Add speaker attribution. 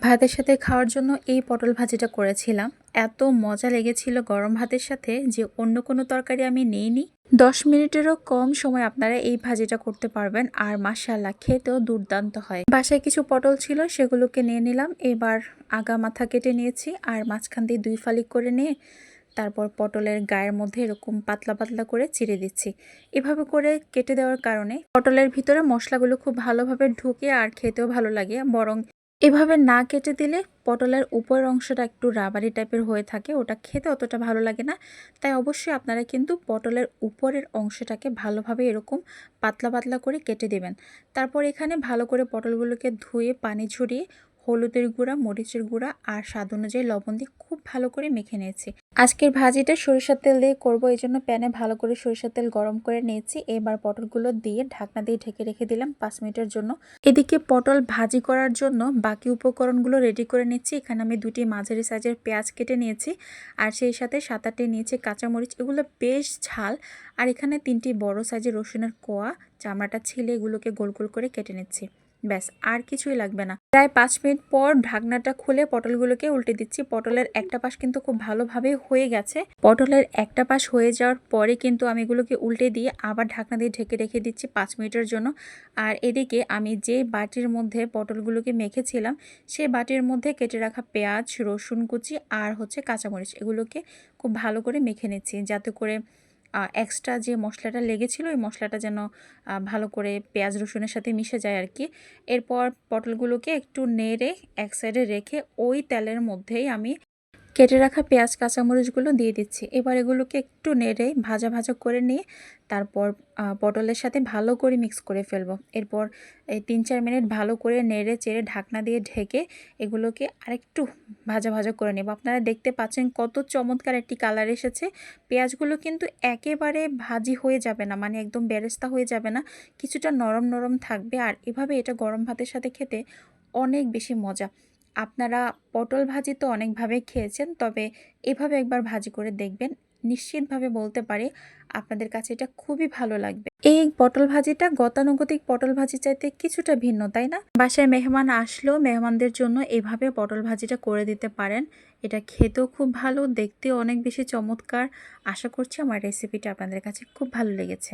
Speaker 1: ভাতের সাথে খাওয়ার জন্য এই পটল ভাজিটা করেছিলাম। এত মজা লেগেছিল গরম ভাতের সাথে যে অন্য কোনো তরকারি আমি নিইনি। 10 মিনিটেরও কম সময় আপনারা এই ভাজিটা করতে পারবেন আর মাশাআল্লাহ খেতেও দুর্দান্ত হয়। বাসায় কিছু পটল ছিল, সেগুলোকে নিয়ে নিলাম। এবার আগা মাথা কেটে নিয়েছি আর মাঝখান দিয়ে 2 ফালি করে নিয়ে তারপর পটলের গায়ের মধ্যে এরকম পাতলা পাতলা করে চিড়ে দিচ্ছি। এভাবে করে কেটে দেওয়ার কারণে পটলের ভিতরে মশলাগুলো খুব ভালোভাবে ঢুকে আর খেতেও ভালো লাগে। বরং এভাবে না কেটে দিলে পটলের উপরের অংশটা একটু রাবারি টাইপের হয়ে থাকে, ওটা খেতে অতটা ভালো লাগে না। তাই অবশ্যই আপনারা কিন্তু পটলের উপরের অংশটাকে ভালোভাবে এরকম পাতলা পাতলা করে কেটে দেবেন। তারপর এখানে ভালো করে পটলগুলোকে ধুয়ে পানি ঝরিয়ে হলুদের গুঁড়া, মরিচের গুঁড়া আর স্বাদ অনুযায়ী লবণ দিয়ে খুব ভালো করে মেখে নিয়েছি। আজকের ভাজিটা সরিষার তেল দিয়ে করব, এই জন্য প্যানে ভালো করে সরিষার তেল গরম করে নিয়েছি। এবার পটলগুলো দিয়ে ঢাকনা দিয়ে ঢেকে রেখে দিলাম 5 মিনিটের জন্য। এদিকে পটল ভাজি করার জন্য বাকি উপকরণগুলো রেডি করে নিচ্ছি। এখানে আমি 2টি মাঝারি সাইজের পেঁয়াজ কেটে নিয়েছি আর সেই সাথে 7-8টি নিয়েছি কাঁচামরিচ, এগুলো বেশ ঝাল। আর এখানে 3টি বড় সাইজের রসুনের কোয়া, চামড়াটা ছিলে এগুলোকে গোল গোল করে কেটে নিচ্ছি। ব্যাস, আর কিছুই লাগবে না। প্রায় 5 মিনিট পর ঢাকনাটা খুলে পটলগুলোকে উল্টে দিচ্ছি। পটলের একটা পাশ কিন্তু খুব ভালোভাবে হয়ে গেছে। পটলের একটা পাশ হয়ে যাওয়ার পরে কিন্তু আমি এগুলোকে উল্টে দিয়ে আবার ঢাকনা দিয়ে ঢেকে রেখে দিচ্ছি 5 মিনিটের জন্য। আর এদিকে আমি যে বাটির মধ্যে পটলগুলোকে মেখেছিলাম সেই বাটির মধ্যে কেটে রাখা পেঁয়াজ, রসুন কুচি আর কাঁচামরিচ, এগুলোকে খুব ভালো করে মেখে নিচ্ছি, যাতে করে এক্সট্রা যে মশলাটা লেগেছিল ওই মশলাটা যেন ভালো করে পেঁয়াজ রসুনের সাথে মিশে যায় আর কি। এরপর পটলগুলোকে একটু নেড়ে এক সাইডে রেখে ওই তেলের মধ্যেই আমি কেটে রাখা পেঁয়াজ কাঁচামরিচগুলো দিয়ে দিচ্ছি। এবার এগুলোকে একটু নেড়ে ভাজা ভাজা করে নিয়ে তারপর পটলের সাথে ভালো করে মিক্স করে ফেলবো। এরপর এই 3-4 মিনিট ভালো করে নেড়ে চেড়ে ঢাকনা দিয়ে ঢেকে এগুলোকে আরেকটু ভাজা ভাজা করে নেব। আপনারা দেখতে পাচ্ছেন কত চমৎকার একটি কালার এসেছে। পেঁয়াজগুলো কিন্তু একেবারে ভাজি হয়ে যাবে না, মানে একদম বেরেস্তা হয়ে যাবে না, কিছুটা নরম নরম থাকবে। আর এভাবে এটা গরম ভাতের সাথে খেতে অনেক বেশি মজা। আপনারা পটল ভাজি তো অনেকভাবে খেয়েছেন, তবে এভাবে একবার ভাজি করে দেখবেন, নিশ্চিতভাবে বলতে পারি আপনাদের কাছে এটা খুবই ভালো লাগবে। এই পটল ভাজিটা গতানুগতিক পটল ভাজি চাইতে কিছুটা ভিন্ন, তাই না? বাসায় মেহমান আসলেও মেহমানদের জন্য এভাবে পটল ভাজিটা করে দিতে পারেন। এটা খেতেও খুব ভালো, দেখতেও অনেক বেশি চমৎকার। আশা করছি আমার রেসিপিটা আপনাদের কাছে খুব ভালো লেগেছে।